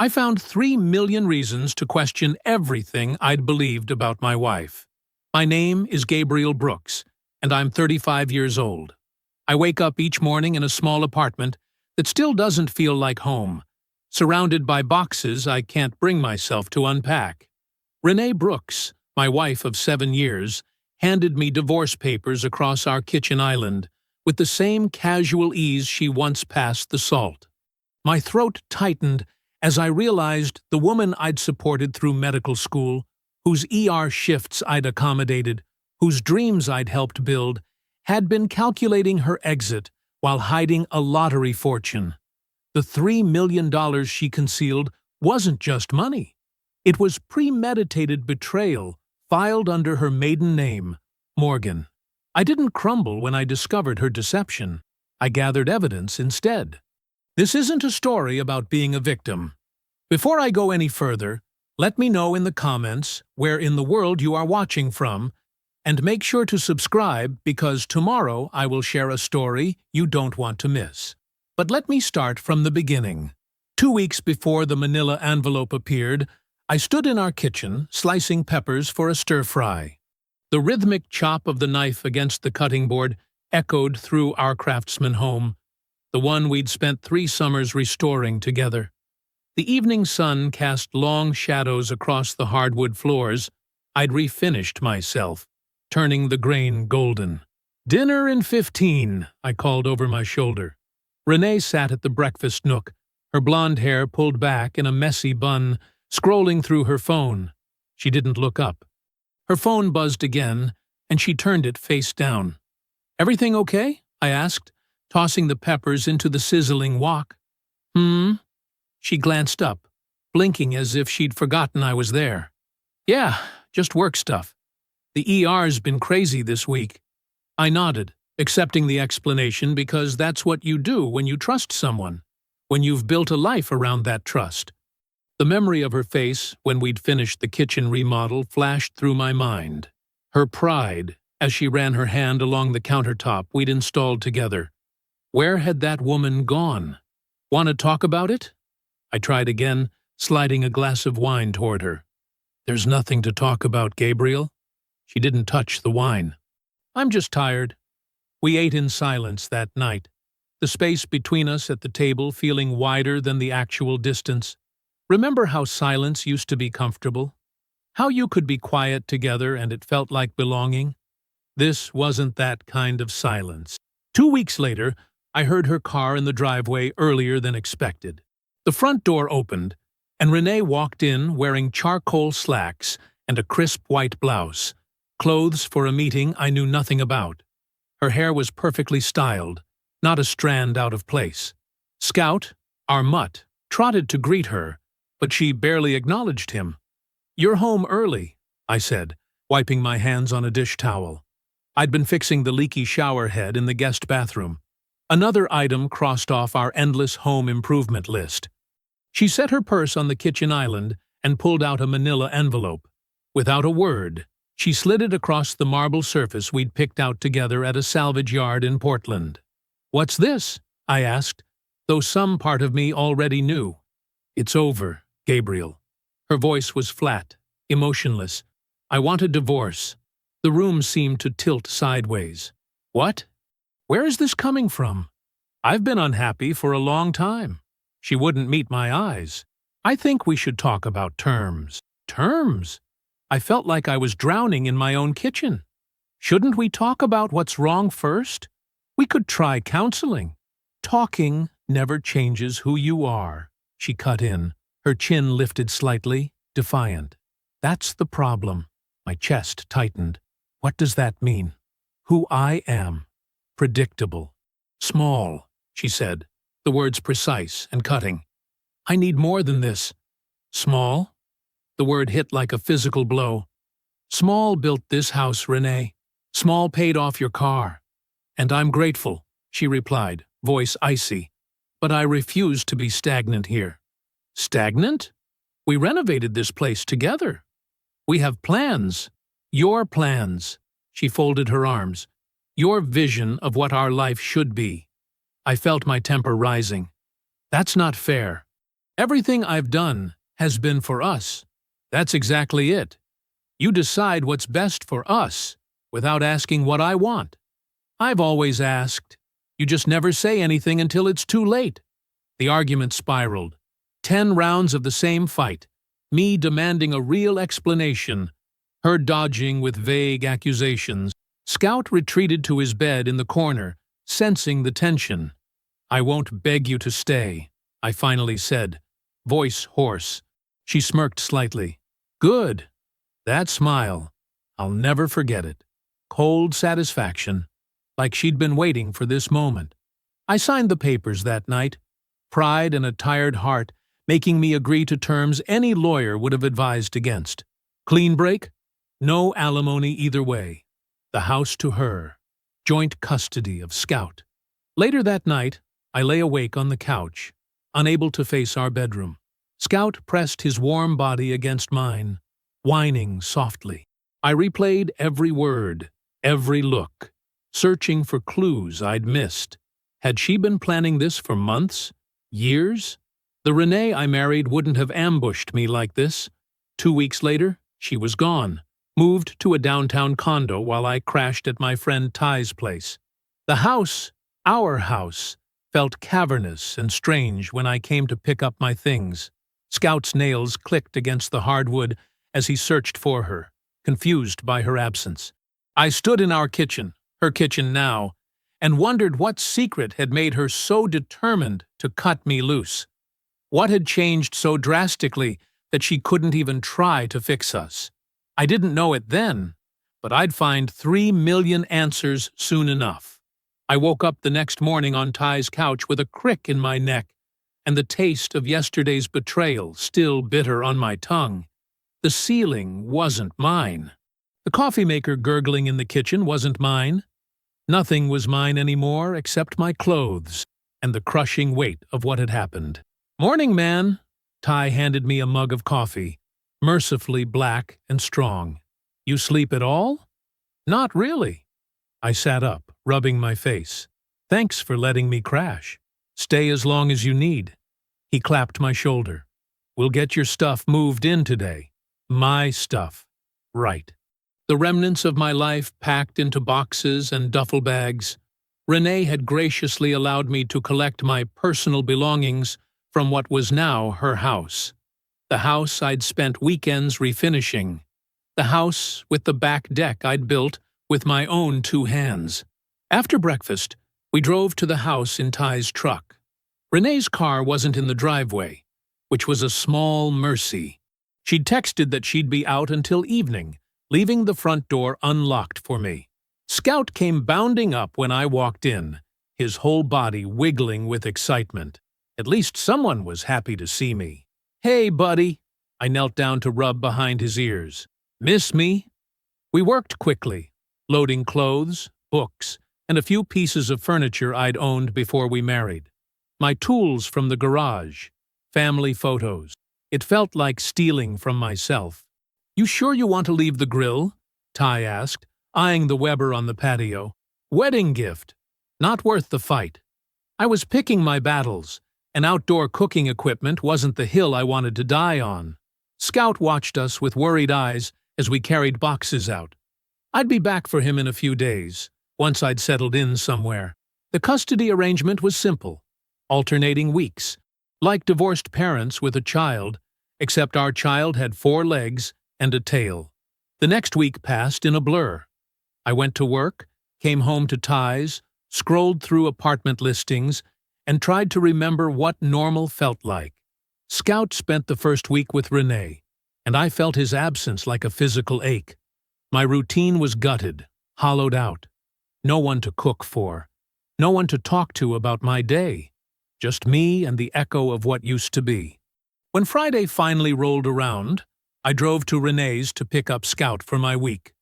I found 3 million reasons to question everything I'd believed about my wife. My name is Gabriel Brooks, and I'm 35 years old. I wake up each morning in a small apartment that still doesn't feel like home, surrounded by boxes I can't bring myself to unpack. Renee Brooks, my wife of 7 years, handed me divorce papers across our kitchen island with the same casual ease she once passed the salt. My throat tightened as I realized the woman I'd supported through medical school, whose ER shifts I'd accommodated, whose dreams I'd helped build, had been calculating her exit while hiding a lottery fortune. The $3 million she concealed wasn't just money. It was premeditated betrayal filed under her maiden name, Morgan. I didn't crumble when I discovered her deception. I gathered evidence instead. This isn't a story about being a victim. Before I go any further, let me know in the comments where in the world you are watching from, and make sure to subscribe because tomorrow I will share a story you don't want to miss. But let me start from the beginning. 2 weeks before the manila envelope appeared, I stood in our kitchen slicing peppers for a stir-fry. The rhythmic chop of the knife against the cutting board echoed through our craftsman home, the one we'd spent 3 summers restoring together. The evening sun cast long shadows across the hardwood floors. I'd refinished myself, turning the grain golden. "Dinner in 15, I called over my shoulder. Renee sat at the breakfast nook, her blonde hair pulled back in a messy bun, scrolling through her phone. She didn't look up. Her phone buzzed again, and she turned it face down. "Everything okay?" I asked, tossing the peppers into the sizzling wok. She glanced up, blinking as if she'd forgotten I was there. "Yeah, just work stuff. The ER's been crazy this week." I nodded, accepting the explanation because that's what you do when you trust someone, when you've built a life around that trust. The memory of her face when we'd finished the kitchen remodel flashed through my mind. Her pride as she ran her hand along the countertop we'd installed together. Where had that woman gone? "Want to talk about it?" I tried again, sliding a glass of wine toward her. "There's nothing to talk about, Gabriel." She didn't touch the wine. "I'm just tired." We ate in silence that night, the space between us at the table feeling wider than the actual distance. Remember how silence used to be comfortable? How you could be quiet together and it felt like belonging? This wasn't that kind of silence. 2 weeks later, I heard her car in the driveway earlier than expected. The front door opened, and Renee walked in wearing charcoal slacks and a crisp white blouse, clothes for a meeting I knew nothing about. Her hair was perfectly styled, not a strand out of place. Scout, our mutt, trotted to greet her, but she barely acknowledged him. "You're home early," I said, wiping my hands on a dish towel. I'd been fixing the leaky shower head in the guest bathroom. Another item crossed off our endless home improvement list. She set her purse on the kitchen island and pulled out a manila envelope. Without a word, she slid it across the marble surface we'd picked out together at a salvage yard in Portland. "What's this?" I asked, though some part of me already knew. "It's over, Gabriel." Her voice was flat, emotionless. "I want a divorce." The room seemed to tilt sideways. "What? Where is this coming from? I've been unhappy for a long time." She wouldn't meet my eyes. "I think we should talk about terms." "Terms?" I felt like I was drowning in my own kitchen. "Shouldn't we talk about what's wrong first? We could try counseling." "Talking never changes who you are," she cut in, her chin lifted slightly, defiant. "That's the problem." My chest tightened. What does that mean? "Who I am. Predictable. Small," she said, the words precise and cutting. "I need more than this." "Small?" The word hit like a physical blow. "Small built this house, Renee. Small paid off your car." "And I'm grateful," she replied, voice icy. "But I refuse to be stagnant here." "Stagnant? We renovated this place together. We have plans. Your plans." She folded her arms. "Your vision of what our life should be." I felt my temper rising. "That's not fair." Everything I've done has been for us. That's exactly it. You decide what's best for us without asking what I want. I've always asked. You just never say anything until it's too late. The argument spiraled. 10 rounds of the same fight, me demanding a real explanation, her dodging with vague accusations. Scout retreated to his bed in the corner, sensing the tension. "I won't beg you to stay," I finally said, voice hoarse. She smirked slightly. "Good. That smile. I'll never forget it. Cold satisfaction, like she'd been waiting for this moment." I signed the papers that night, pride and a tired heart making me agree to terms any lawyer would have advised against. Clean break? No alimony either way. The house to her. Joint custody of Scout. Later that night, I lay awake on the couch, unable to face our bedroom. Scout pressed his warm body against mine, whining softly. I replayed every word, every look, searching for clues I'd missed. Had she been planning this for months? Years? The Renee I married wouldn't have ambushed me like this. 2 weeks later, she was gone, moved to a downtown condo while I crashed at my friend Ty's place. The house, our house, felt cavernous and strange when I came to pick up my things. Scout's nails clicked against the hardwood as he searched for her, confused by her absence. I stood in our kitchen, her kitchen now, and wondered what secret had made her so determined to cut me loose. What had changed so drastically that she couldn't even try to fix us? I didn't know it then, but I'd find 3 million answers soon enough. I woke up the next morning on Ty's couch with a crick in my neck and the taste of yesterday's betrayal still bitter on my tongue. The ceiling wasn't mine. The coffee maker gurgling in the kitchen wasn't mine. Nothing was mine anymore except my clothes and the crushing weight of what had happened. "Morning, man." Ty handed me a mug of coffee, mercifully black and strong. "You sleep at all?" "Not really." I sat up, rubbing my face. "Thanks for letting me crash. Stay as long as you need." He clapped my shoulder. "We'll get your stuff moved in today." My stuff. Right. The remnants of my life packed into boxes and duffel bags. Renee had graciously allowed me to collect my personal belongings from what was now her house. The house I'd spent weekends refinishing. The house with the back deck I'd built with my own 2 hands. After breakfast, we drove to the house in Ty's truck. Renee's car wasn't in the driveway, which was a small mercy. She'd texted that she'd be out until evening, leaving the front door unlocked for me. Scout came bounding up when I walked in, his whole body wiggling with excitement. At least someone was happy to see me. "Hey, buddy." I knelt down to rub behind his ears. "Miss me?" We worked quickly, loading clothes, books, and a few pieces of furniture I'd owned before we married. My tools from the garage, family photos. It felt like stealing from myself. "You sure you want to leave the grill?" Ty asked, eyeing the Weber on the patio. "Wedding gift. Not worth the fight." I was picking my battles, and outdoor cooking equipment wasn't the hill I wanted to die on. Scout watched us with worried eyes as we carried boxes out. I'd be back for him in a few days, once I'd settled in somewhere. The custody arrangement was simple, alternating weeks, like divorced parents with a child, except our child had 4 legs and a tail. The next week passed in a blur. I went to work, came home to Ty's, scrolled through apartment listings, and tried to remember what normal felt like. Scout spent the first week with Renee, and I felt his absence like a physical ache. My routine was gutted, hollowed out. No one to cook for. No one to talk to about my day. Just me and the echo of what used to be. When Friday finally rolled around, I drove to Renee's to pick up Scout for my week.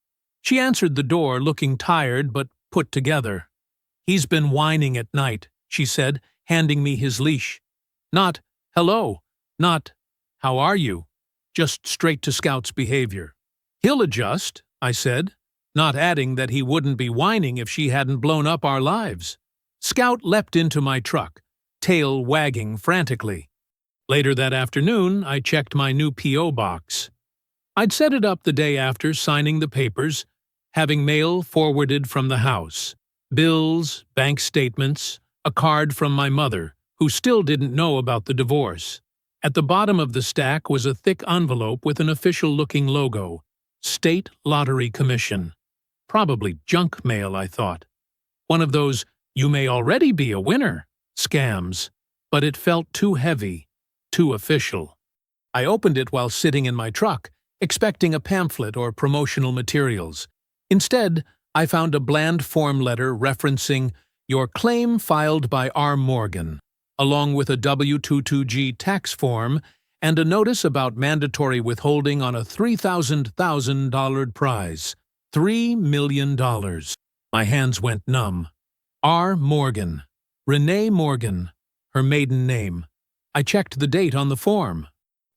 She answered the door looking tired but put together. "He's been whining at night," she said, handing me his leash. Not, "Hello," not, "How are you?" Just straight to Scout's behavior. "He'll adjust," I said, not adding that he wouldn't be whining if she hadn't blown up our lives. Scout leapt into my truck, tail wagging frantically. Later that afternoon, I checked my new P.O. box. I'd set it up the day after signing the papers, having mail forwarded from the house, bills, bank statements, a card from my mother, who still didn't know about the divorce. At the bottom of the stack was a thick envelope with an official-looking logo, State Lottery Commission. Probably junk mail, I thought. One of those "you may already be a winner" scams, but it felt too heavy, too official. I opened it while sitting in my truck, expecting a pamphlet or promotional materials. Instead, I found a bland form letter referencing "your claim filed by R. Morgan," along with a W-22G tax form and a notice about mandatory withholding on a $3,000 prize. $3 million. My hands went numb. R. Morgan. Renee Morgan. Her maiden name. I checked the date on the form.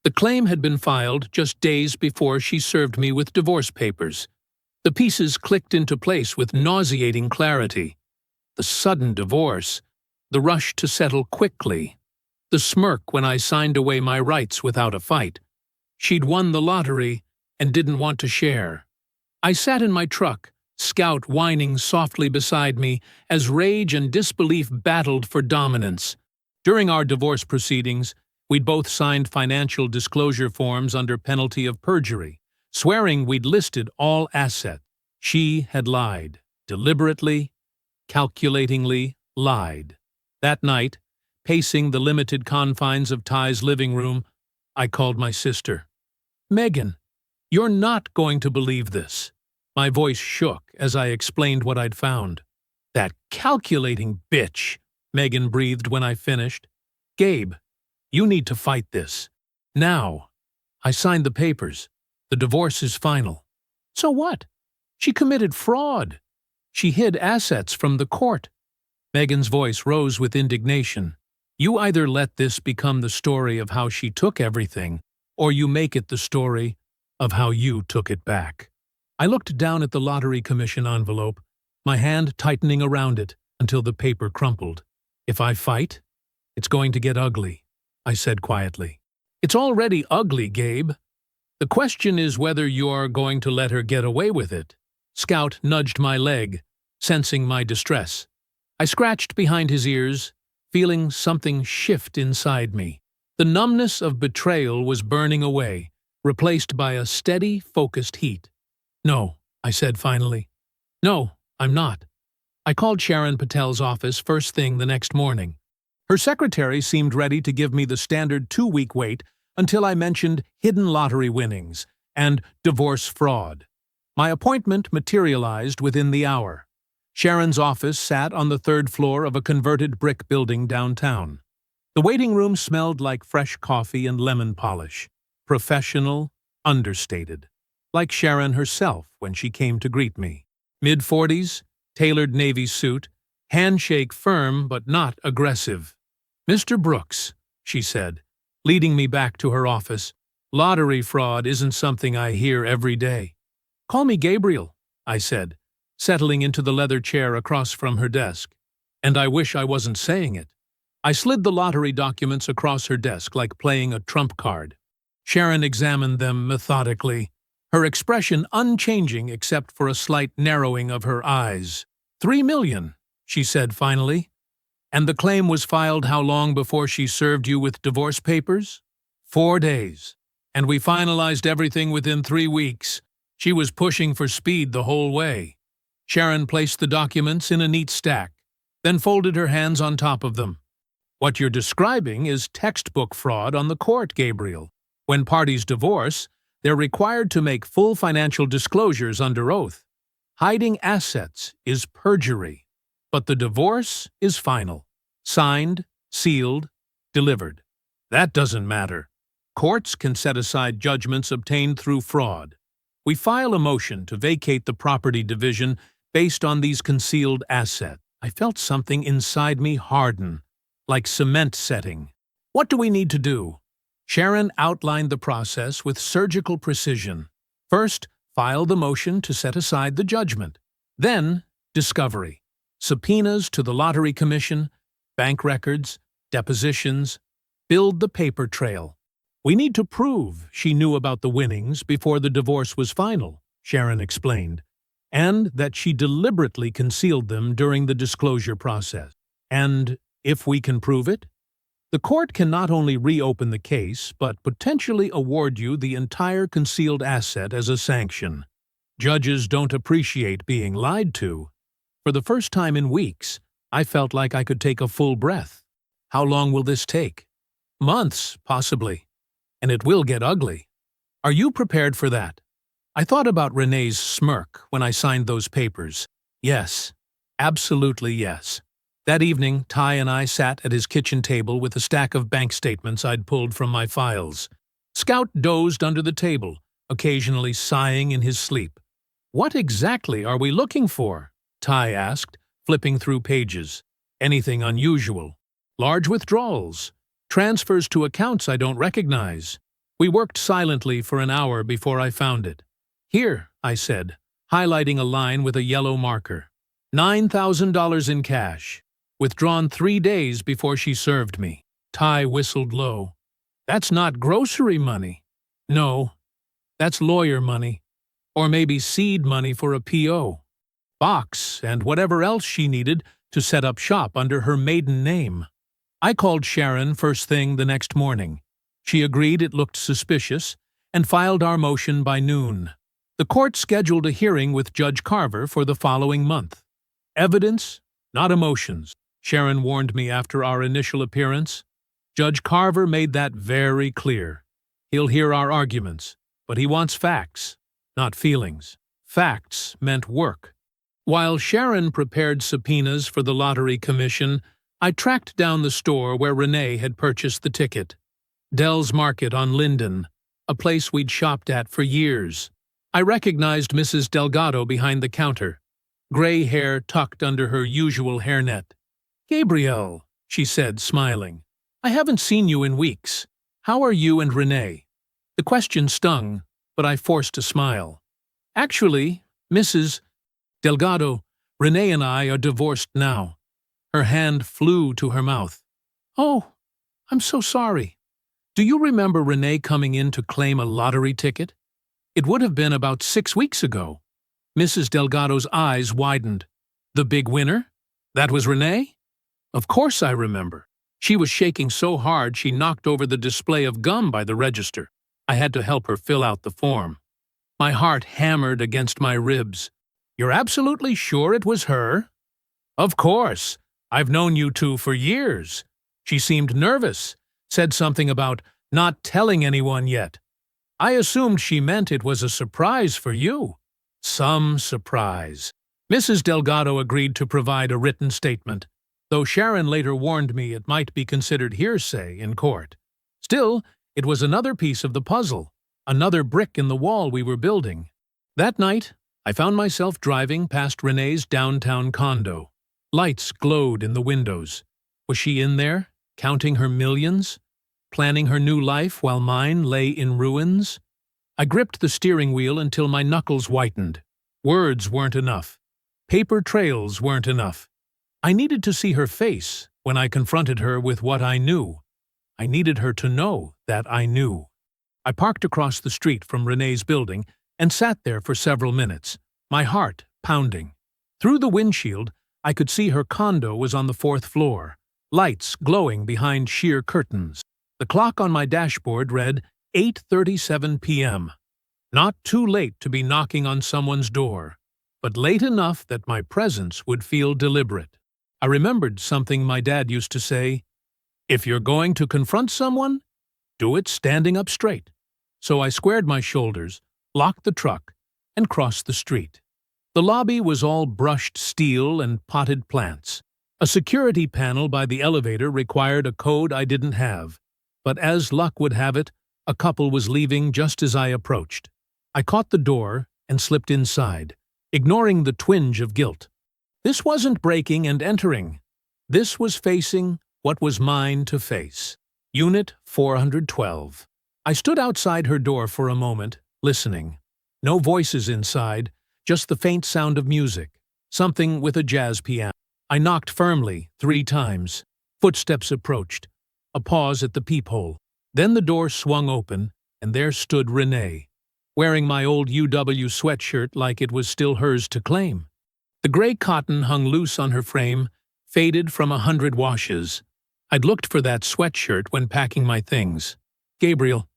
The claim had been filed just days before she served me with divorce papers. The pieces clicked into place with nauseating clarity. The sudden divorce, the rush to settle quickly, the smirk when I signed away my rights without a fight. She'd won the lottery and didn't want to share. I sat in my truck, Scout whining softly beside me as rage and disbelief battled for dominance. During our divorce proceedings, we'd both signed financial disclosure forms under penalty of perjury, swearing we'd listed all assets. She had lied, deliberately, calculatingly lied. That night, pacing the limited confines of Ty's living room, I called my sister. "Megan, you're not going to believe this." My voice shook as I explained what I'd found. "That calculating bitch," Megan breathed when I finished. "Gabe, you need to fight this. Now." I signed the papers. The divorce is final. So what? She committed fraud. She hid assets from the court. Megan's voice rose with indignation. "You either let this become the story of how she took everything, or you make it the story of how you took it back." I looked down at the Lottery Commission envelope, my hand tightening around it until the paper crumpled. "If I fight, it's going to get ugly," I said quietly. "It's already ugly, Gabe. The question is whether you're going to let her get away with it." Scout nudged my leg, sensing my distress. I scratched behind his ears, feeling something shift inside me. The numbness of betrayal was burning away, replaced by a steady, focused heat. "No," I said finally. "No, I'm not." I called Sharon Patel's office first thing the next morning. Her secretary seemed ready to give me the standard 2-week wait until I mentioned hidden lottery winnings and divorce fraud. My appointment materialized within the hour. Sharon's office sat on the 3rd floor of a converted brick building downtown. The waiting room smelled like fresh coffee and lemon polish. Professional, understated. Like Sharon herself when she came to greet me. Mid-40s, tailored navy suit, handshake firm but not aggressive. "Mr. Brooks," she said, leading me back to her office, "lottery fraud isn't something I hear every day." "Call me Gabriel," I said, settling into the leather chair across from her desk. And I wish I wasn't saying it. I slid the lottery documents across her desk like playing a trump card. Sharon examined them methodically, her expression unchanging except for a slight narrowing of her eyes. $3 million, she said finally. "And the claim was filed how long before she served you with divorce papers?" 4 days. And we finalized everything within 3 weeks. She was pushing for speed the whole way. Sharon placed the documents in a neat stack, then folded her hands on top of them. "What you're describing is textbook fraud on the court, Gabriel. When parties divorce, they're required to make full financial disclosures under oath. Hiding assets is perjury, but the divorce is final. Signed, sealed, delivered. That doesn't matter. Courts can set aside judgments obtained through fraud. We file a motion to vacate the property division based on these concealed assets." I felt something inside me harden, like cement setting. "What do we need to do?" Sharon outlined the process with surgical precision. First, file the motion to set aside the judgment. Then, discovery. Subpoenas to the Lottery Commission, bank records, depositions, Build the paper trail. We need to prove she knew about the winnings before the divorce was final, Sharon explained, and that she deliberately concealed them during the disclosure process. And if we can prove it, the court can not only reopen the case, but potentially award you the entire concealed asset as a sanction. Judges don't appreciate being lied to. For the first time in weeks, I felt like I could take a full breath. How long will this take? Months, possibly. And it will get ugly. Are you prepared for that? I thought about Renee's smirk when I signed those papers. Yes, absolutely yes. That evening, Ty and I sat at his kitchen table with a stack of bank statements I'd pulled from my files. Scout dozed under the table, occasionally sighing in his sleep. "What exactly are we looking for?" Ty asked, flipping through pages. "Anything unusual? Large withdrawals? Transfers to accounts I don't recognize?" We worked silently for an hour before I found it. "Here," I said, highlighting a line with a yellow marker. $9,000 in cash. Withdrawn 3 days before she served me. Ty whistled low. "That's not grocery money." "No, that's lawyer money. Or maybe seed money for a PO. Box and whatever else she needed to set up shop under her maiden name." I called Sharon first thing the next morning. She agreed it looked suspicious and filed our motion by noon. The court scheduled a hearing with Judge Carver for the following month. "Evidence, not emotions," Sharon warned me after our initial appearance. "Judge Carver made that very clear. He'll hear our arguments, but he wants facts, not feelings." Facts meant work. While Sharon prepared subpoenas for the Lottery Commission, I tracked down the store where Renee had purchased the ticket. Dell's Market on Linden, a place we'd shopped at for years. I recognized Mrs. Delgado behind the counter, gray hair tucked under her usual hairnet. "Gabriel," she said, smiling. "I haven't seen you in weeks. How are you and Renee?" The question stung, but I forced a smile. "Actually, Mrs. Delgado, Renee and I are divorced now." Her hand flew to her mouth. "Oh, I'm so sorry. Do you remember Renee coming in to claim a lottery ticket? It would have been about 6 weeks ago." Mrs. Delgado's eyes widened. "The big winner? That was Renee?" "Of course I remember. She was shaking so hard she knocked over the display of gum by the register. I had to help her fill out the form." My heart hammered against my ribs. "You're absolutely sure it was her?" "Of course. I've known you two for years." She seemed nervous, said something about not telling anyone yet. "I assumed she meant it was a surprise for you." "Some surprise." Mrs. Delgado agreed to provide a written statement, though Sharon later warned me it might be considered hearsay in court. Still, it was another piece of the puzzle, another brick in the wall we were building. That night, I found myself driving past Renee's downtown condo. Lights glowed in the windows. Was she in there, counting her millions? Planning her new life while mine lay in ruins? I gripped the steering wheel until my knuckles whitened. Words weren't enough. Paper trails weren't enough. I needed to see her face when I confronted her with what I knew. I needed her to know that I knew. I parked across the street from Renee's building and sat there for several minutes, my heart pounding. Through the windshield, I could see her condo was on the 4th floor, lights glowing behind sheer curtains. The clock on my dashboard read 8:37 p.m. Not too late to be knocking on someone's door, but late enough that my presence would feel deliberate. I remembered something my dad used to say, "If you're going to confront someone, do it standing up straight." So I squared my shoulders, locked the truck, and crossed the street. The lobby was all brushed steel and potted plants. A security panel by the elevator required a code I didn't have, but as luck would have it, a couple was leaving just as I approached. I caught the door and slipped inside, ignoring the twinge of guilt. This wasn't breaking and entering. This was facing what was mine to face. Unit 412. I stood outside her door for a moment, listening. No voices inside, just the faint sound of music, something with a jazz piano. I knocked firmly 3 times. Footsteps approached. a pause at the peephole. Then the door swung open, and there stood Renee, wearing my old UW sweatshirt like it was still hers to claim. The gray cotton hung loose on her frame, faded from 100 washes. I'd looked for that sweatshirt when packing my things. Gabriel.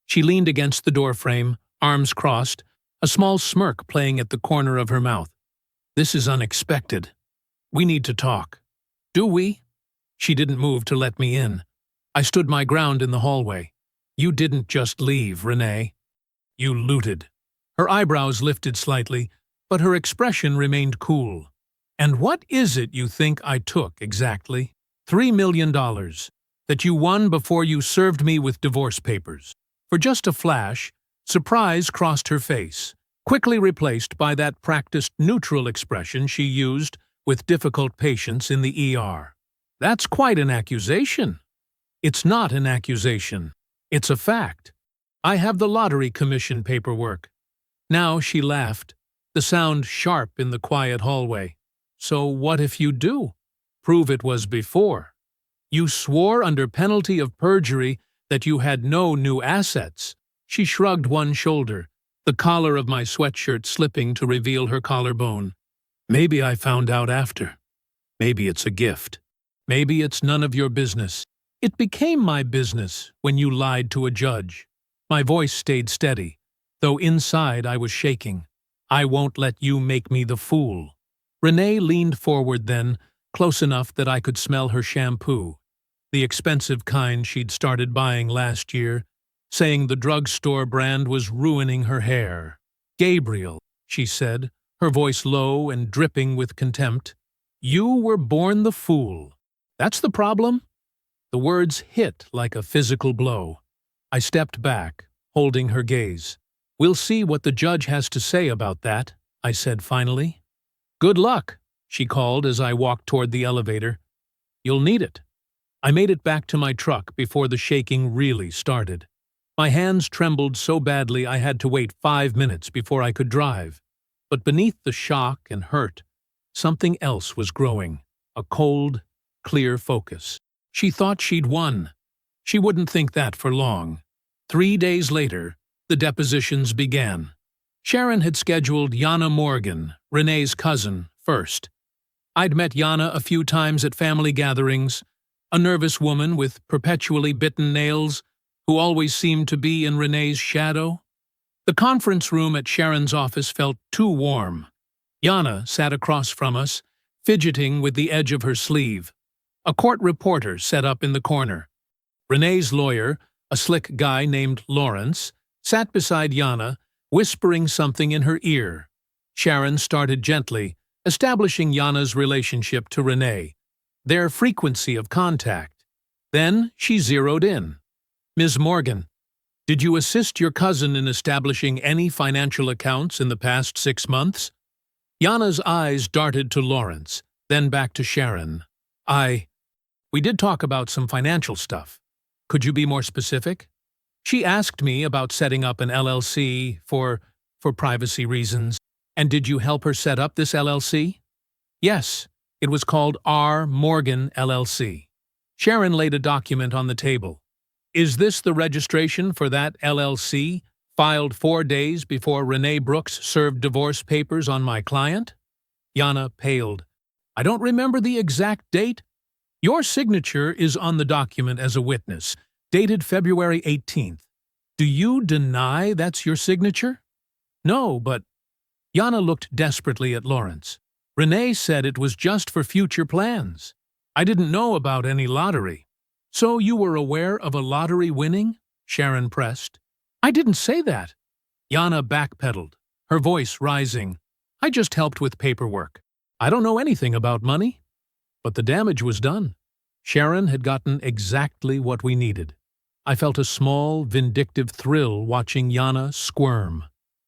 She leaned against the doorframe, arms crossed, a small smirk playing at the corner of her mouth. This is unexpected. We need to talk. Do we? She didn't move to let me in. I stood my ground in the hallway. You didn't just leave, Renee. You looted. Her eyebrows lifted slightly, but her expression remained cool. And what is it you think I took exactly? $3 million. That you won before you served me with divorce papers. For just a flash, surprise crossed her face, quickly replaced by that practiced neutral expression she used with difficult patients in the ER. That's quite an accusation. It's not an accusation. It's a fact. I have the lottery commission paperwork. Now she laughed, the sound sharp in the quiet hallway. So what if you do? Prove it was before. You swore under penalty of perjury that you had no new assets. She shrugged one shoulder, the collar of my sweatshirt slipping to reveal her collarbone. Maybe I found out after. Maybe it's a gift. Maybe it's none of your business. It became my business when you lied to a judge. My voice stayed steady, though inside I was shaking. I won't let you make me the fool. Renee leaned forward then, close enough that I could smell her shampoo, the expensive kind she'd started buying last year, saying the drugstore brand was ruining her hair. Gabriel, she said, her voice low and dripping with contempt, you were born the fool. That's the problem? The words hit like a physical blow. I stepped back, holding her gaze. We'll see what the judge has to say about that, I said finally. Good luck, she called as I walked toward the elevator. You'll need it. I made it back to my truck before the shaking really started. My hands trembled so badly I had to wait 5 minutes before I could drive. But beneath the shock and hurt, something else was growing, a cold, clear focus. She thought she'd won. She wouldn't think that for long. 3 days later, the depositions began. Sharon had scheduled Yana Morgan, Renee's cousin, first. I'd met Yana a few times at family gatherings, a nervous woman with perpetually bitten nails who always seemed to be in Renee's shadow. The conference room at Sharon's office felt too warm. Yana sat across from us, fidgeting with the edge of her sleeve. A court reporter sat up in the corner. Renee's lawyer, a slick guy named Lawrence, sat beside Yana, whispering something in her ear. Sharon started gently, establishing Yana's relationship to Renee, their frequency of contact. Then she zeroed in. Ms. Morgan, did you assist your cousin in establishing any financial accounts in the past 6 months? Yana's eyes darted to Lawrence, then back to Sharon. We did talk about some financial stuff. Could you be more specific? She asked me about setting up an LLC for privacy reasons. And did you help her set up this LLC? Yes, it was called R. Morgan LLC. Sharon laid a document on the table. Is this the registration for that LLC, filed 4 days before Renee Brooks served divorce papers on my client? Yana paled. I don't remember the exact date. Your signature is on the document as a witness, dated February 18th. Do you deny that's your signature? No, but... Yana looked desperately at Lawrence. Renee said it was just for future plans. I didn't know about any lottery. So you were aware of a lottery winning? Sharon pressed. I didn't say that. Yana backpedaled, her voice rising. I just helped with paperwork. I don't know anything about money. But the damage was done. Sharon had gotten exactly what we needed. I felt a small, vindictive thrill watching Yana squirm.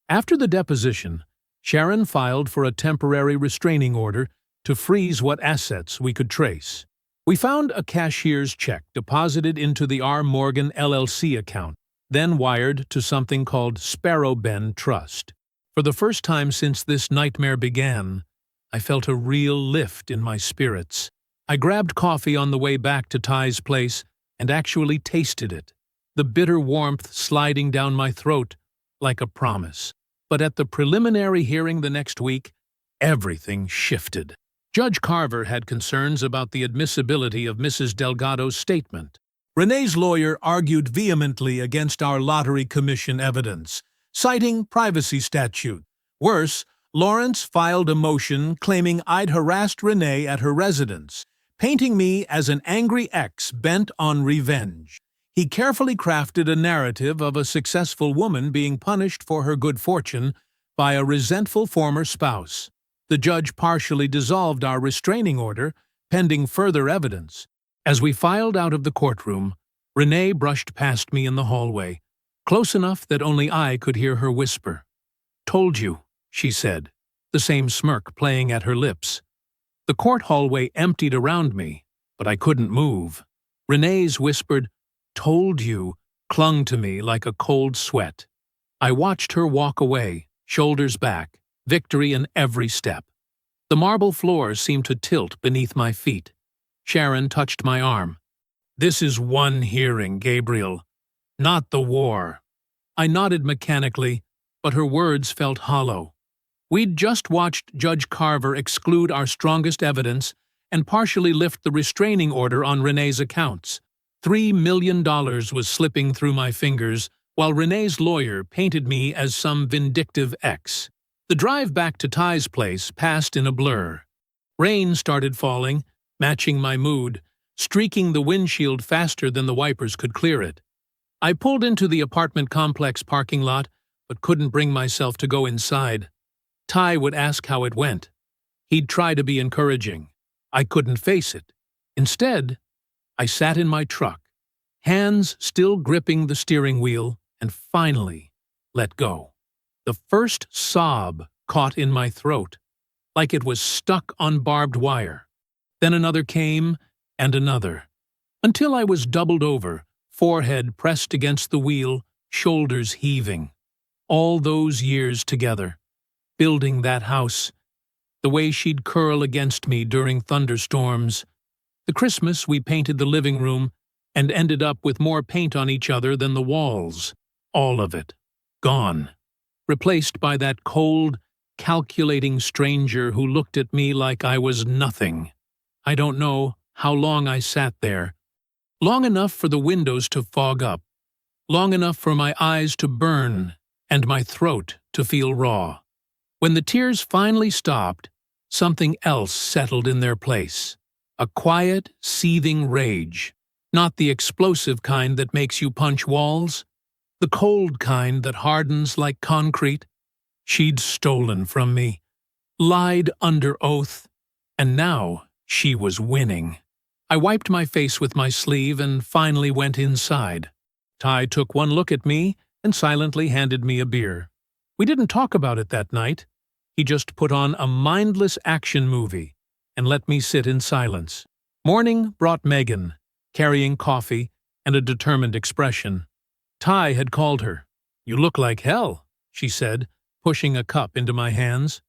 After the deposition, Sharon filed for a temporary restraining order to freeze what assets we could trace. We found a cashier's check deposited into the R. Morgan LLC account, then wired to something called Sparrow Bend Trust. For the first time since this nightmare began, I felt a real lift in my spirits. I grabbed coffee on the way back to Ty's place, and actually tasted it, the bitter warmth sliding down my throat like a promise. But at the preliminary hearing the next week, everything shifted. Judge Carver had concerns about the admissibility of Mrs. Delgado's statement. Renee's lawyer argued vehemently against our lottery commission evidence, citing privacy statute. Worse, Lawrence filed a motion claiming I'd harassed Renee at her residence, painting me as an angry ex bent on revenge. He carefully crafted a narrative of a successful woman being punished for her good fortune by a resentful former spouse. The judge partially dissolved our restraining order, pending further evidence. As we filed out of the courtroom, Renee brushed past me in the hallway, close enough that only I could hear her whisper. "Told you," she said, the same smirk playing at her lips. The court hallway emptied around me, but I couldn't move. Renee's whispered, "Told you," clung to me like a cold sweat. I watched her walk away, shoulders back, victory in every step. The marble floor seemed to tilt beneath my feet. Sharon touched my arm. "This is one hearing, Gabriel, not the war." I nodded mechanically, but her words felt hollow. We'd just watched Judge Carver exclude our strongest evidence and partially lift the restraining order on Renee's accounts. $3 million was slipping through my fingers, while Renee's lawyer painted me as some vindictive ex. The drive back to Ty's place passed in a blur. Rain started falling, matching my mood, streaking the windshield faster than the wipers could clear it. I pulled into the apartment complex parking lot, but couldn't bring myself to go inside. Ty would ask how it went. He'd try to be encouraging. I couldn't face it. Instead, I sat in my truck, hands still gripping the steering wheel, and finally let go. The first sob caught in my throat, like it was stuck on barbed wire. Then another came, and another, until I was doubled over, forehead pressed against the wheel, shoulders heaving. All those years together, building that house, the way she'd curl against me during thunderstorms, the Christmas we painted the living room and ended up with more paint on each other than the walls, all of it, gone. Replaced by that cold, calculating stranger who looked at me like I was nothing. I don't know how long I sat there. Long enough for the windows to fog up. Long enough for my eyes to burn and my throat to feel raw. When the tears finally stopped, something else settled in their place. A quiet, seething rage. Not the explosive kind that makes you punch walls. The cold kind that hardens like concrete. She'd stolen from me, lied under oath, and now she was winning. I wiped my face with my sleeve and finally went inside. Ty took one look at me and silently handed me a beer. We didn't talk about it that night. He just put on a mindless action movie and let me sit in silence. Morning brought Megan, carrying coffee and a determined expression. Ty had called her. "You look like hell," she said, pushing a cup into my hands.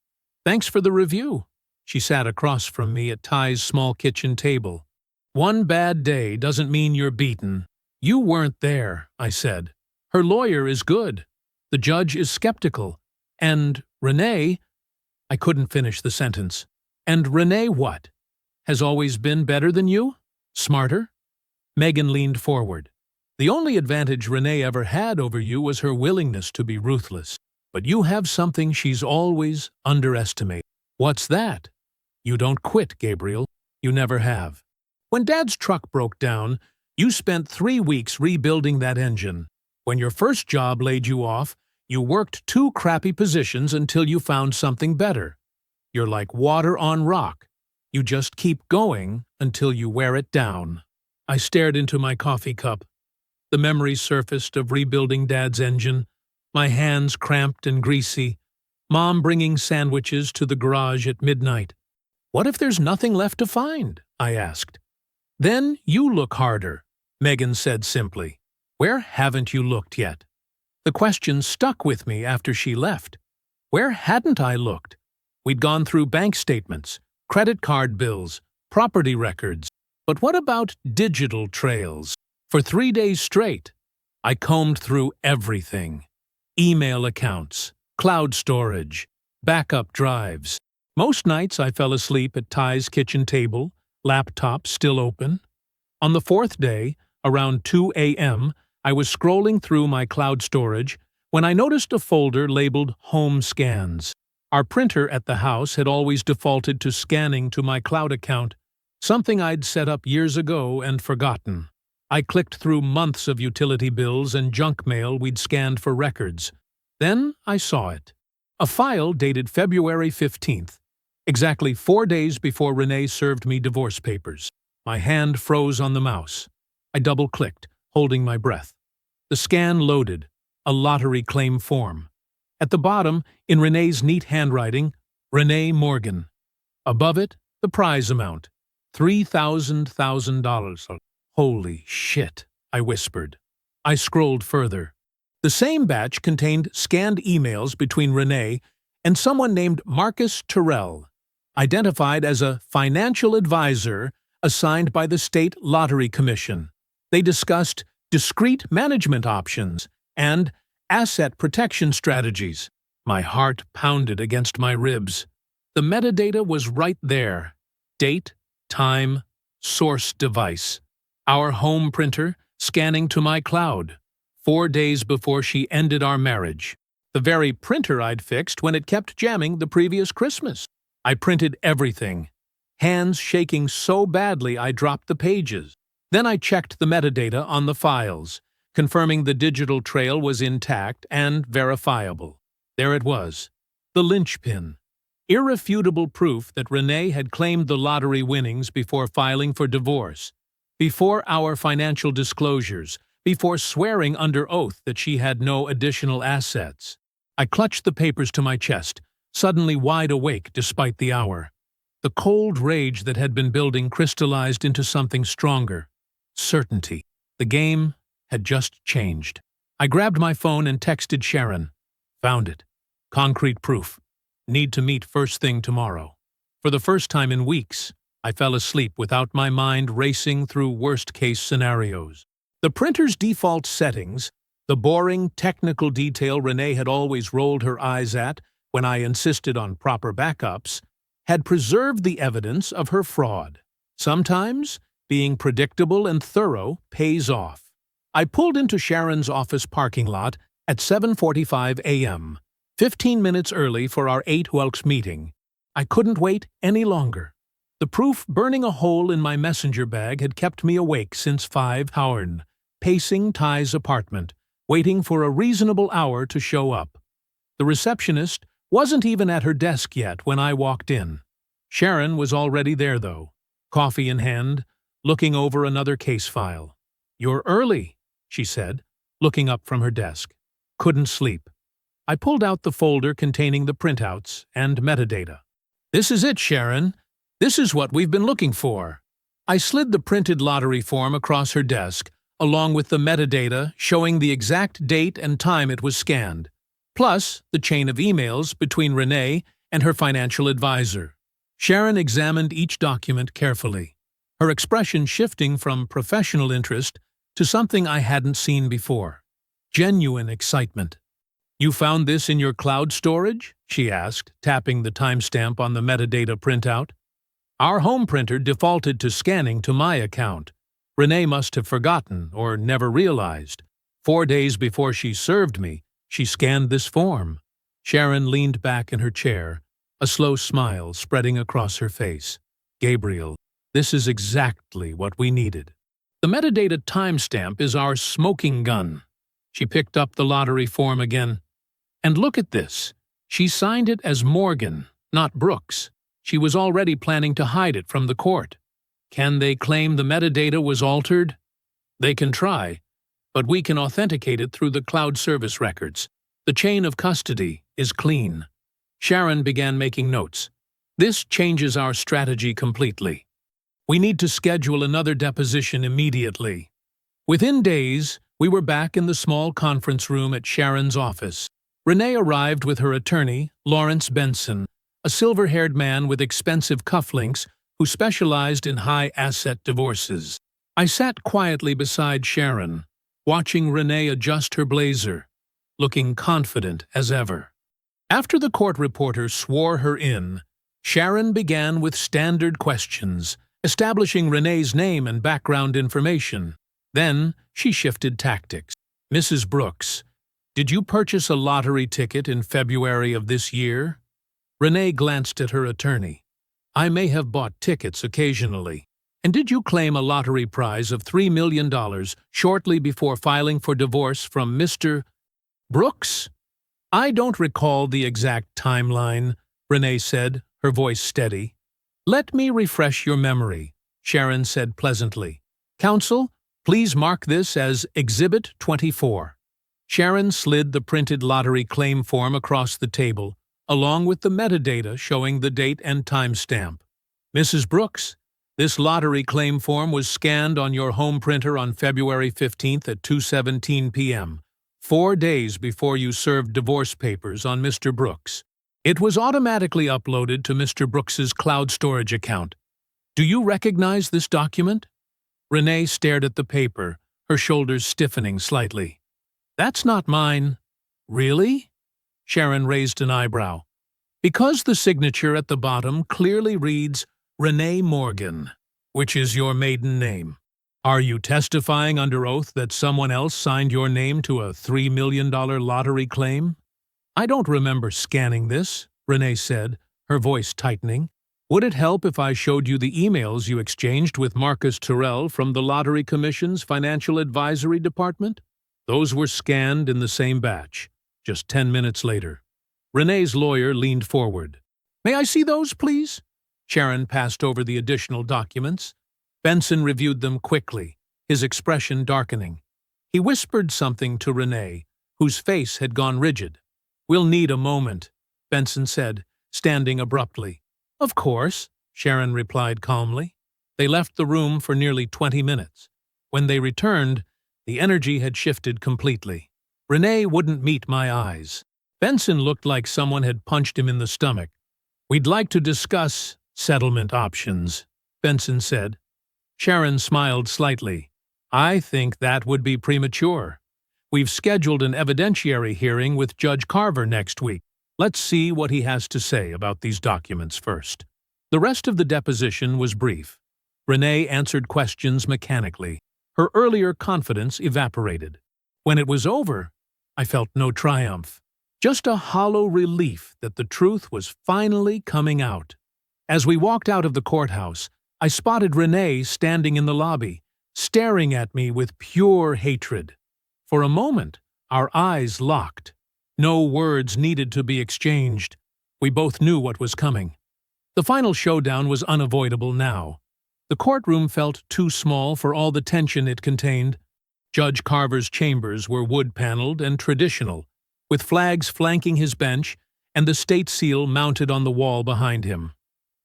"Thanks for the review." She sat across from me at Ty's small kitchen table. "One bad day doesn't mean you're beaten." "You weren't there," I said. "Her lawyer is good. The judge is skeptical. And Renee—" I couldn't finish the sentence. "And Renee what? Has always been better than you? Smarter?" Megan leaned forward. "The only advantage Renee ever had over you was her willingness to be ruthless. But you have something she's always underestimated." "What's that?" "You don't quit, Gabriel. You never have. When Dad's truck broke down, you spent 3 weeks rebuilding that engine. When your first job laid you off, you worked 2 crappy positions until you found something better. You're like water on rock. You just keep going until you wear it down." I stared into my coffee cup. The memories surfaced of rebuilding Dad's engine, my hands cramped and greasy, Mom bringing sandwiches to the garage at midnight. "What if there's nothing left to find?" I asked. "Then you look harder," Megan said simply. "Where haven't you looked yet?" The question stuck with me after she left. Where hadn't I looked? We'd gone through bank statements, credit card bills, property records. But what about digital trails? For 3 days straight, I combed through everything. Email accounts, cloud storage, backup drives. Most nights I fell asleep at Ty's kitchen table, laptop still open. On the fourth day, around 2 a.m., I was scrolling through my cloud storage when I noticed a folder labeled Home Scans. Our printer at the house had always defaulted to scanning to my cloud account, something I'd set up years ago and forgotten. I clicked through months of utility bills and junk mail we'd scanned for records. Then I saw it. A file dated February 15th, exactly 4 days before Renee served me divorce papers. My hand froze on the mouse. I double-clicked, holding my breath. The scan loaded, a lottery claim form. At the bottom, in Renee's neat handwriting, Renee Morgan. Above it, the prize amount, $3,000. Holy shit, I whispered. I scrolled further. The same batch contained scanned emails between Renee and someone named Marcus Terrell, identified as a financial advisor assigned by the State Lottery Commission. They discussed discrete management options and asset protection strategies. My heart pounded against my ribs. The metadata was right there. Date, time, source device. Our home printer scanning to my cloud. 4 days before she ended our marriage. The very printer I'd fixed when it kept jamming the previous Christmas. I printed everything, hands shaking so badly I dropped the pages. Then I checked the metadata on the files, confirming the digital trail was intact and verifiable. There it was, the linchpin. Irrefutable proof that Renee had claimed the lottery winnings before filing for divorce, before our financial disclosures, before swearing under oath that she had no additional assets. I clutched the papers to my chest, suddenly wide awake despite the hour. The cold rage that had been building crystallized into something stronger. Certainty. The game had just changed. I grabbed my phone and texted Sharon. Found it. Concrete proof. Need to meet first thing tomorrow. For the first time in weeks, I fell asleep without my mind racing through worst-case scenarios. The printer's default settings, the boring technical detail Renee had always rolled her eyes at when I insisted on proper backups, had preserved the evidence of her fraud. Sometimes, being predictable and thorough pays off. I pulled into Sharon's office parking lot at 7:45 a.m., 15 minutes early for our 8 meeting. I couldn't wait any longer. The proof burning a hole in my messenger bag had kept me awake since 5 hours, pacing Ty's apartment, waiting for a reasonable hour to show up. The receptionist wasn't even at her desk yet when I walked in. Sharon was already there, though, coffee in hand, looking over another case file. "You're early," she said, looking up from her desk. Couldn't sleep. I pulled out the folder containing the printouts and metadata. "This is it, Sharon. This is what we've been looking for." I slid the printed lottery form across her desk, along with the metadata showing the exact date and time it was scanned, plus the chain of emails between Renee and her financial advisor. Sharon examined each document carefully, her expression shifting from professional interest to something I hadn't seen before. Genuine excitement. "You found this in your cloud storage?" she asked, tapping the timestamp on the metadata printout. "Our home printer defaulted to scanning to my account. Renee must have forgotten or never realized. 4 days before she served me, she scanned this form." Sharon leaned back in her chair, a slow smile spreading across her face. "Gabriel, this is exactly what we needed. The metadata timestamp is our smoking gun." She picked up the lottery form again. "And look at this. She signed it as Morgan, not Brooks. She was already planning to hide it from the court. Can they claim the metadata was altered? They can try, but we can authenticate it through the cloud service records. The chain of custody is clean." Sharon began making notes. "This changes our strategy completely. We need to schedule another deposition immediately." Within days, we were back in the small conference room at Sharon's office. Renee arrived with her attorney, Lawrence Benson, a silver-haired man with expensive cufflinks who specialized in high-asset divorces. I sat quietly beside Sharon, watching Renee adjust her blazer, looking confident as ever. After the court reporter swore her in, Sharon began with standard questions, establishing Renee's name and background information. Then she shifted tactics. Mrs. Brooks, did you purchase a lottery ticket in February of this year? Renee glanced at her attorney. I may have bought tickets occasionally. And did you claim a lottery prize of $3 million shortly before filing for divorce from Mr. Brooks? I don't recall the exact timeline, Renee said, her voice steady. Let me refresh your memory, Sharon said pleasantly. Counsel, please mark this as Exhibit 24. Sharon slid the printed lottery claim form across the table, along with the metadata showing the date and timestamp. Mrs. Brooks, this lottery claim form was scanned on your home printer on February 15th at 2:17 p.m., 4 days before you served divorce papers on Mr. Brooks. It was automatically uploaded to Mr. Brooks's cloud storage account. Do you recognize this document? Renee stared at the paper, her shoulders stiffening slightly. That's not mine. Really? Sharon raised an eyebrow. Because the signature at the bottom clearly reads Renee Morgan, which is your maiden name. Are you testifying under oath that someone else signed your name to a $3 million lottery claim? I don't remember scanning this, Renee said, her voice tightening. Would it help if I showed you the emails you exchanged with Marcus Terrell from the Lottery Commission's Financial Advisory Department? Those were scanned in the same batch, just 10 minutes later. Renee's lawyer leaned forward. May I see those, please? Sharon passed over the additional documents. Benson reviewed them quickly, his expression darkening. He whispered something to Renee, whose face had gone rigid. We'll need a moment, Benson said, standing abruptly. Of course, Sharon replied calmly. They left the room for nearly 20 minutes. When they returned, the energy had shifted completely. Renee wouldn't meet my eyes. Benson looked like someone had punched him in the stomach. We'd like to discuss settlement options, Benson said. Sharon smiled slightly. I think that would be premature. We've scheduled an evidentiary hearing with Judge Carver next week. Let's see what he has to say about these documents first. The rest of the deposition was brief. Renee answered questions mechanically. Her earlier confidence evaporated. When it was over, I felt no triumph, just a hollow relief that the truth was finally coming out. As we walked out of the courthouse, I spotted Renee standing in the lobby, staring at me with pure hatred. For a moment, our eyes locked. No words needed to be exchanged. We both knew what was coming. The final showdown was unavoidable now. The courtroom felt too small for all the tension it contained. Judge Carver's chambers were wood-paneled and traditional, with flags flanking his bench and the state seal mounted on the wall behind him.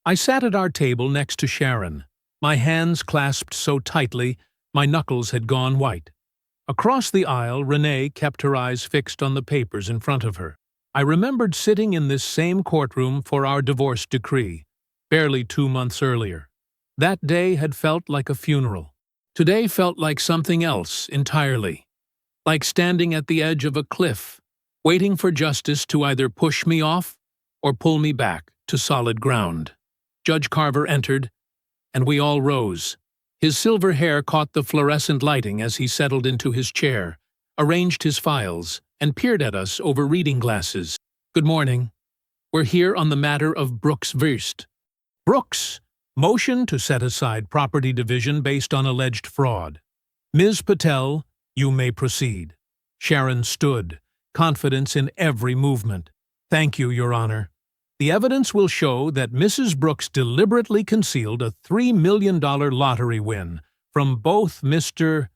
I sat at our table next to Sharon, my hands clasped so tightly my knuckles had gone white. Across the aisle, Renee kept her eyes fixed on the papers in front of her. I remembered sitting in this same courtroom for our divorce decree, barely 2 months earlier. That day had felt like a funeral. Today felt like something else entirely. Like standing at the edge of a cliff, waiting for justice to either push me off or pull me back to solid ground. Judge Carver entered, and we all rose. His silver hair caught the fluorescent lighting as he settled into his chair, arranged his files, and peered at us over reading glasses. Good morning. We're here on the matter of Brooks Wurst. Brooks, motion to set aside property division based on alleged fraud. Ms. Patel, you may proceed. Sharon stood, confidence in every movement. Thank you, Your Honor. The evidence will show that Mrs. Brooks deliberately concealed a $3 million lottery win from both Mr.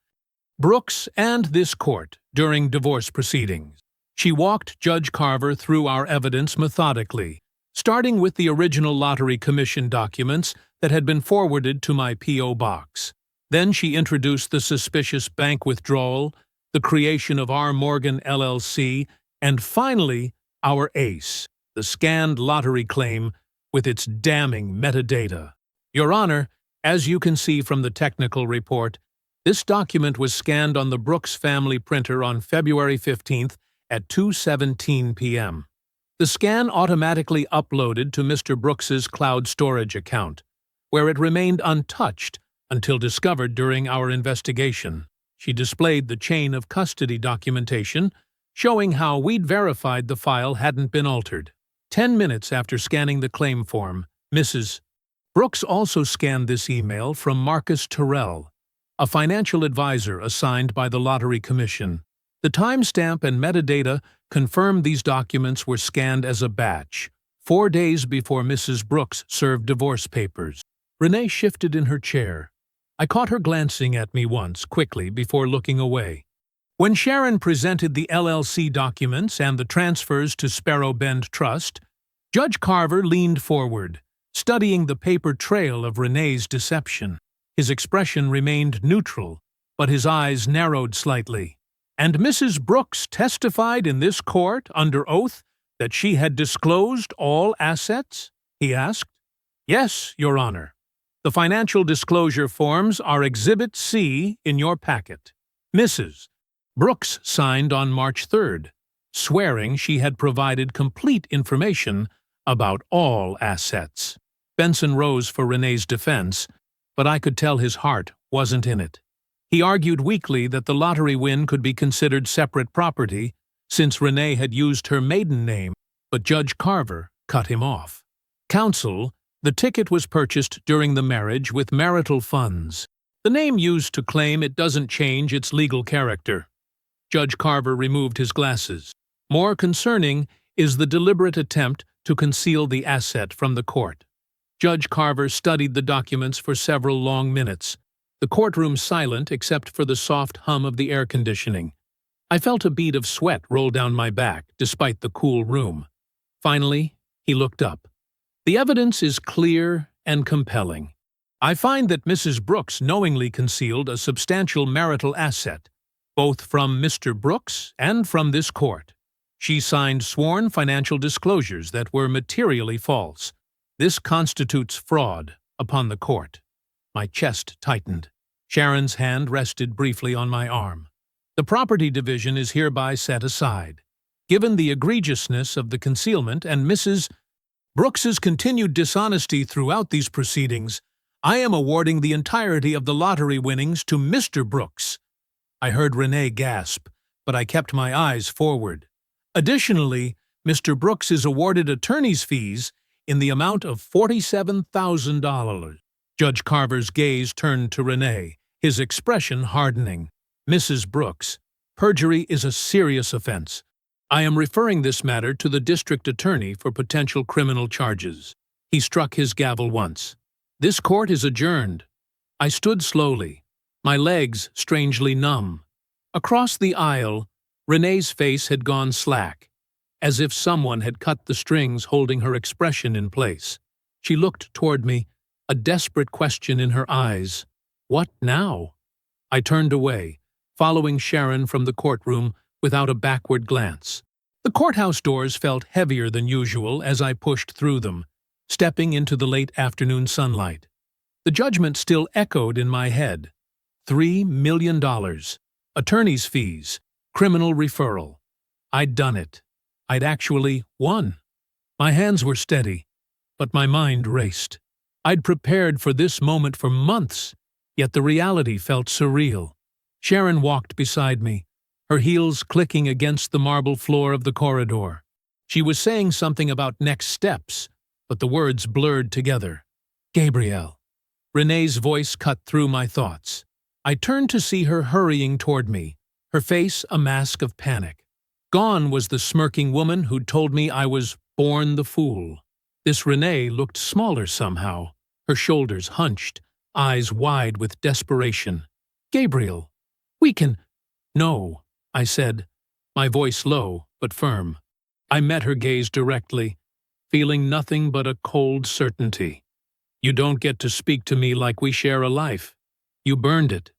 Brooks and this court during divorce proceedings. She walked Judge Carver through our evidence methodically, starting with the original Lottery Commission documents that had been forwarded to my P.O. box. Then she introduced the suspicious bank withdrawal, the creation of R. Morgan LLC, and finally, our ace, the scanned lottery claim with its damning metadata. Your Honor, as you can see from the technical report, This document was scanned on the Brooks family printer on February 15th at 2:17 p.m. The scan automatically uploaded to Mr. Brooks's cloud storage account, where it remained untouched until discovered during our investigation. She displayed the chain of custody documentation, showing how we'd verified the file hadn't been altered. 10 minutes after scanning the claim form, Mrs. Brooks also scanned this email from Marcus Terrell, a financial advisor assigned by the Lottery Commission. The timestamp and metadata confirmed these documents were scanned as a batch, 4 days before Mrs. Brooks served divorce papers. Renee shifted in her chair. I caught her glancing at me once, quickly, before looking away. When Sharon presented the LLC documents and the transfers to Sparrow Bend Trust, Judge Carver leaned forward, studying the paper trail of Renee's deception. His expression remained neutral, but his eyes narrowed slightly. "And Mrs. Brooks testified in this court, under oath, that she had disclosed all assets?" he asked. "Yes, Your Honor. The financial disclosure forms are Exhibit C in your packet." Mrs. Brooks signed on March 3rd, swearing she had provided complete information about all assets. Benson rose for Renee's defense, but I could tell his heart wasn't in it. He argued weakly that the lottery win could be considered separate property since Renee had used her maiden name, but Judge Carver cut him off. "Counsel, the ticket was purchased during the marriage with marital funds. The name used to claim it doesn't change its legal character." Judge Carver removed his glasses. "More concerning is the deliberate attempt to conceal the asset from the court." Judge Carver studied the documents for several long minutes, the courtroom silent except for the soft hum of the air conditioning. I felt a bead of sweat roll down my back, despite the cool room. Finally, he looked up. "The evidence is clear and compelling. I find that Mrs. Brooks knowingly concealed a substantial marital asset, both from Mr. Brooks and from this court. She signed sworn financial disclosures that were materially false. This constitutes fraud upon the court." My chest tightened. Sharon's hand rested briefly on my arm. "The property division is hereby set aside. Given the egregiousness of the concealment and Mrs. Brooks's continued dishonesty throughout these proceedings, I am awarding the entirety of the lottery winnings to Mr. Brooks." I heard Renee gasp, but I kept my eyes forward. "Additionally, Mr. Brooks is awarded attorney's fees in the amount of $47,000. Judge Carver's gaze turned to Renee, his expression hardening. "Mrs. Brooks, perjury is a serious offense. I am referring this matter to the district attorney for potential criminal charges." He struck his gavel once. "This court is adjourned." I stood slowly, my legs strangely numb. Across the aisle, Renee's face had gone slack, as if someone had cut the strings holding her expression in place. She looked toward me, a desperate question in her eyes. What now? I turned away, following Sharon from the courtroom without a backward glance. The courthouse doors felt heavier than usual as I pushed through them, stepping into the late afternoon sunlight. The judgment still echoed in my head. $3 million. Attorney's fees. Criminal referral. I'd done it. I'd actually won. My hands were steady, but my mind raced. I'd prepared for this moment for months, yet the reality felt surreal. Sharon walked beside me, her heels clicking against the marble floor of the corridor. She was saying something about next steps, but the words blurred together. "Gabrielle." Renee's voice cut through my thoughts. I turned to see her hurrying toward me, her face a mask of panic. Gone was the smirking woman who'd told me I was born the fool. This Renee looked smaller somehow, her shoulders hunched, eyes wide with desperation. "Gabriel, we can—" "No," I said, my voice low but firm. I met her gaze directly, feeling nothing but a cold certainty. "You don't get to speak to me like we share a life. You burned it.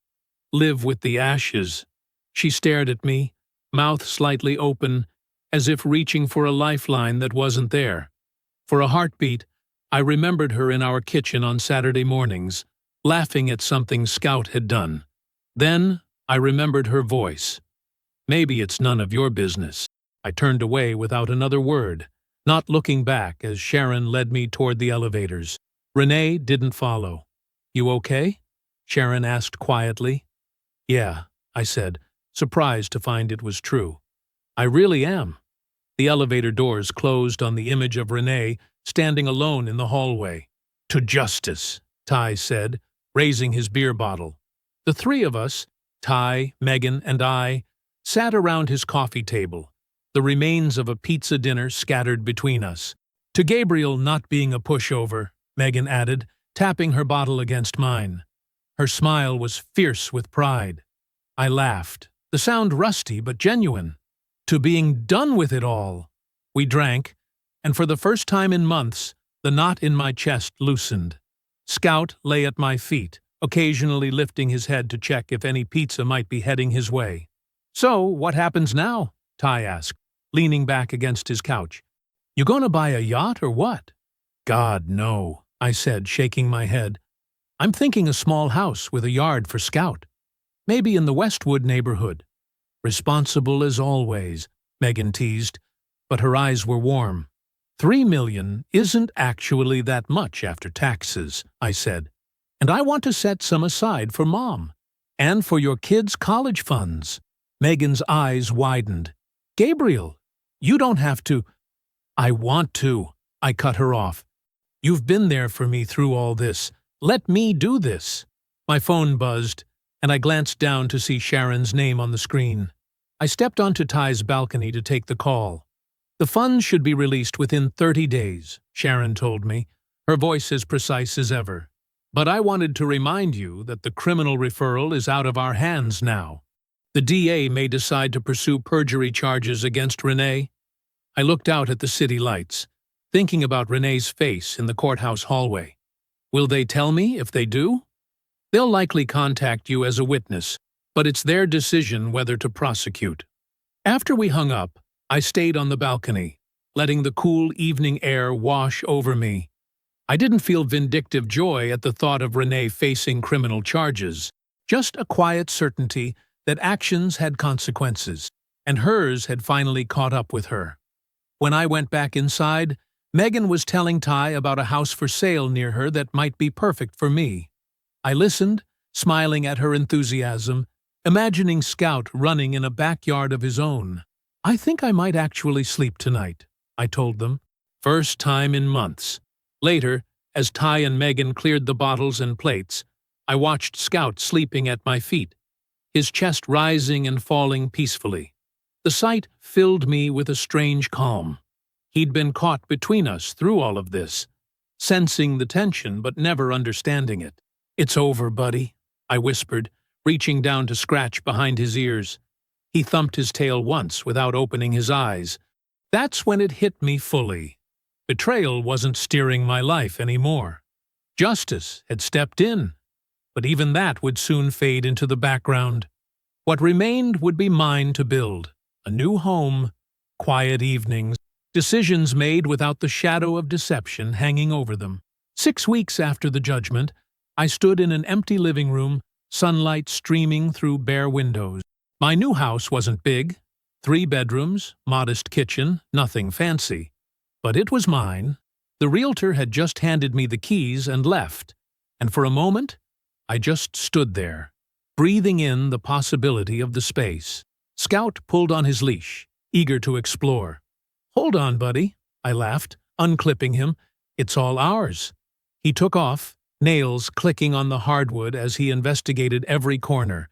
Live with the ashes." She stared at me, mouth slightly open, as if reaching for a lifeline that wasn't there. For a heartbeat, I remembered her in our kitchen on Saturday mornings, laughing at something Scout had done. Then I remembered her voice. Maybe it's none of your business. I turned away without another word, not looking back as Sharon led me toward the elevators. Renee didn't follow. You okay? Sharon asked quietly. Yeah, I said, surprised to find it was true. I really am. The elevator doors closed on the image of Renee standing alone in the hallway. To justice, Ty said, raising his beer bottle. The three of us, Ty, Megan, and I, sat around his coffee table, the remains of a pizza dinner scattered between us. To Gabriel not being a pushover, Megan added, tapping her bottle against mine. Her smile was fierce with pride. I laughed, the sound rusty but genuine. To being done with it all. We drank, and for the first time in months, the knot in my chest loosened. Scout lay at my feet, occasionally lifting his head to check if any pizza might be heading his way. So, what happens now? Ty asked, leaning back against his couch. You gonna buy a yacht or what? God, no, I said, shaking my head. I'm thinking a small house with a yard for Scout. Maybe in the Westwood neighborhood. Responsible as always, Megan teased, but her eyes were warm. $3 million isn't actually that much after taxes, I said. And I want to set some aside for Mom. And for your kids' college funds. Megan's eyes widened. Gabriel, you don't have to. I want to, I cut her off. You've been there for me through all this. Let me do this. My phone buzzed, and I glanced down to see Sharon's name on the screen. I stepped onto Ty's balcony to take the call. The funds should be released within 30 days, Sharon told me, her voice as precise as ever. But I wanted to remind you that the criminal referral is out of our hands now. The DA may decide to pursue perjury charges against Renee. I looked out at the city lights, thinking about Renee's face in the courthouse hallway. Will they tell me if they do? They'll likely contact you as a witness, but it's their decision whether to prosecute. After we hung up, I stayed on the balcony, letting the cool evening air wash over me. I didn't feel vindictive joy at the thought of Renee facing criminal charges, just a quiet certainty that actions had consequences, and hers had finally caught up with her. When I went back inside, Megan was telling Ty about a house for sale near her that might be perfect for me. I listened, smiling at her enthusiasm, imagining Scout running in a backyard of his own. I think I might actually sleep tonight, I told them. First time in months. Later, as Ty and Megan cleared the bottles and plates, I watched Scout sleeping at my feet, his chest rising and falling peacefully. The sight filled me with a strange calm. He'd been caught between us through all of this, sensing the tension but never understanding it. It's over, buddy, I whispered, reaching down to scratch behind his ears. He thumped his tail once without opening his eyes. That's when it hit me fully. Betrayal wasn't steering my life anymore. Justice had stepped in, but even that would soon fade into the background. What remained would be mine to build. A new home, quiet evenings, decisions made without the shadow of deception hanging over them. 6 weeks after the judgment, I stood in an empty living room, sunlight streaming through bare windows. My new house wasn't big. 3 bedrooms, modest kitchen, nothing fancy. But it was mine. The realtor had just handed me the keys and left, and for a moment, I just stood there, breathing in the possibility of the space. Scout pulled on his leash, eager to explore. Hold on, buddy, I laughed, unclipping him. It's all ours. He took off, nails clicking on the hardwood as he investigated every corner.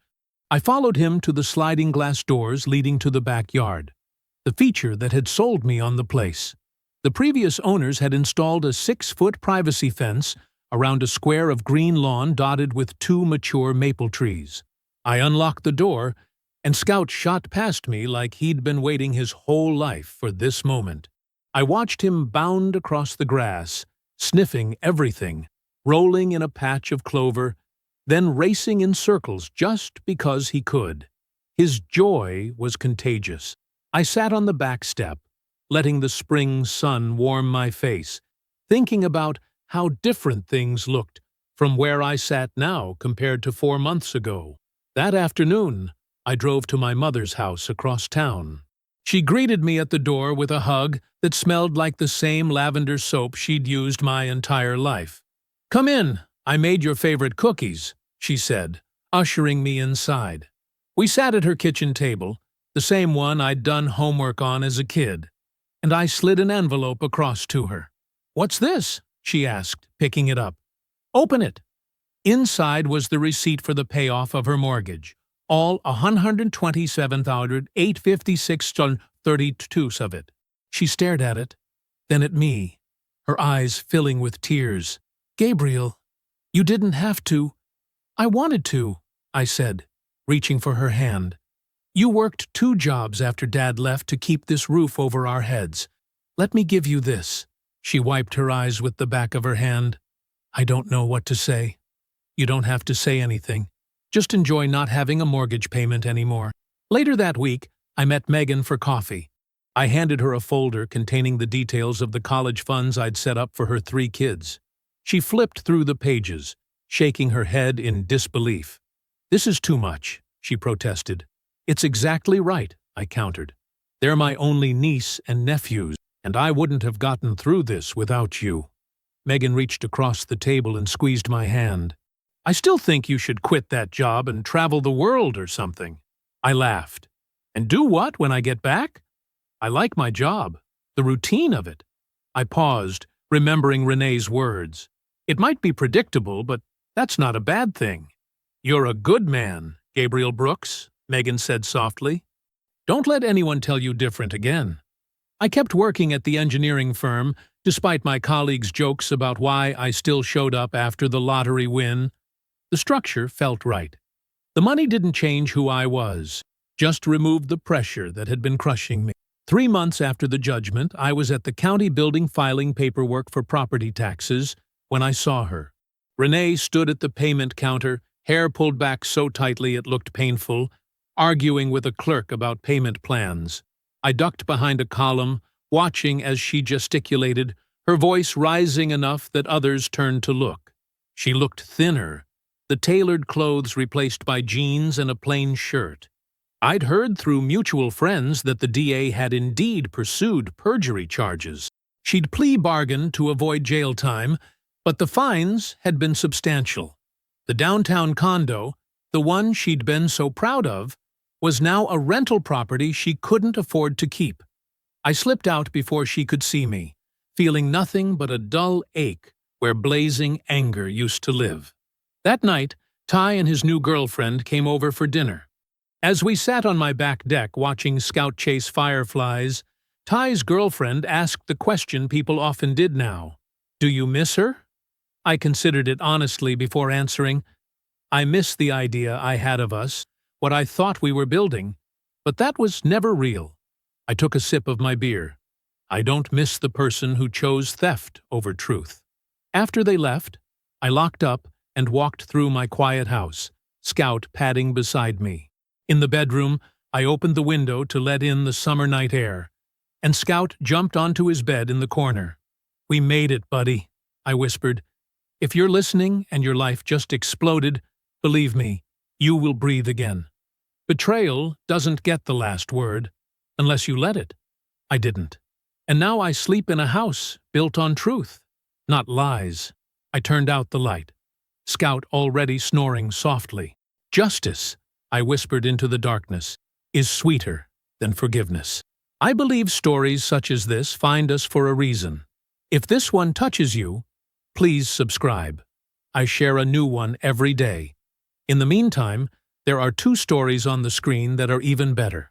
I followed him to the sliding glass doors leading to the backyard, the feature that had sold me on the place. The previous owners had installed a 6-foot privacy fence around a square of green lawn dotted with 2 mature maple trees. I unlocked the door, and Scout shot past me like he'd been waiting his whole life for this moment. I watched him bound across the grass, sniffing everything, rolling in a patch of clover, then racing in circles just because he could. His joy was contagious. I sat on the back step, letting the spring sun warm my face, thinking about how different things looked from where I sat now compared to 4 months ago. That afternoon, I drove to my mother's house across town. She greeted me at the door with a hug that smelled like the same lavender soap she'd used my entire life. "Come in, I made your favorite cookies," she said, ushering me inside. We sat at her kitchen table, the same one I'd done homework on as a kid, and I slid an envelope across to her. "What's this?" she asked, picking it up. "Open it." Inside was the receipt for the payoff of her mortgage, all $127,856.32 of it. She stared at it, then at me, her eyes filling with tears. "Gabriel, you didn't have to. I wanted to," I said, reaching for her hand. "You worked 2 jobs after Dad left to keep this roof over our heads. Let me give you this." She wiped her eyes with the back of her hand. "I don't know what to say." "You don't have to say anything. Just enjoy not having a mortgage payment anymore." Later that week, I met Megan for coffee. I handed her a folder containing the details of the college funds I'd set up for her 3 kids. She flipped through the pages, shaking her head in disbelief. "This is too much," she protested. "It's exactly right," I countered. "They're my only niece and nephews, and I wouldn't have gotten through this without you." Megan reached across the table and squeezed my hand. "I still think you should quit that job and travel the world or something." I laughed. "And do what when I get back?" "I like my job, the routine of it." I paused, remembering Renee's words. "It might be predictable, but that's not a bad thing." "You're a good man, Gabriel Brooks," Megan said softly. "Don't let anyone tell you different again." I kept working at the engineering firm, despite my colleagues' jokes about why I still showed up after the lottery win. The structure felt right. The money didn't change who I was, just removed the pressure that had been crushing me. 3 months after the judgment, I was at the county building filing paperwork for property taxes when I saw her. Renee stood at the payment counter, hair pulled back so tightly it looked painful, arguing with a clerk about payment plans. I ducked behind a column, watching as she gesticulated, her voice rising enough that others turned to look. She looked thinner, the tailored clothes replaced by jeans and a plain shirt. I'd heard through mutual friends that the DA had indeed pursued perjury charges. She'd plea bargained to avoid jail time, but the fines had been substantial. The downtown condo, the one she'd been so proud of, was now a rental property she couldn't afford to keep. I slipped out before she could see me, feeling nothing but a dull ache where blazing anger used to live. That night, Ty and his new girlfriend came over for dinner. As we sat on my back deck watching Scout chase fireflies, Ty's girlfriend asked the question people often did now. "Do you miss her?" I considered it honestly before answering. I miss the idea I had of us, what I thought we were building, but that was never real. I took a sip of my beer. I don't miss the person who chose theft over truth. After they left, I locked up and walked through my quiet house, Scout padding beside me. In the bedroom, I opened the window to let in the summer night air, and Scout jumped onto his bed in the corner. "We made it, buddy," I whispered. "If you're listening and your life just exploded, believe me, you will breathe again. Betrayal doesn't get the last word, unless you let it." I didn't. And now I sleep in a house built on truth, not lies. I turned out the light. Scout already snoring softly. "Justice," I whispered into the darkness, "is sweeter than forgiveness." I believe stories such as this find us for a reason. If this one touches you, please subscribe. I share a new one every day. In the meantime, there are 2 stories on the screen that are even better.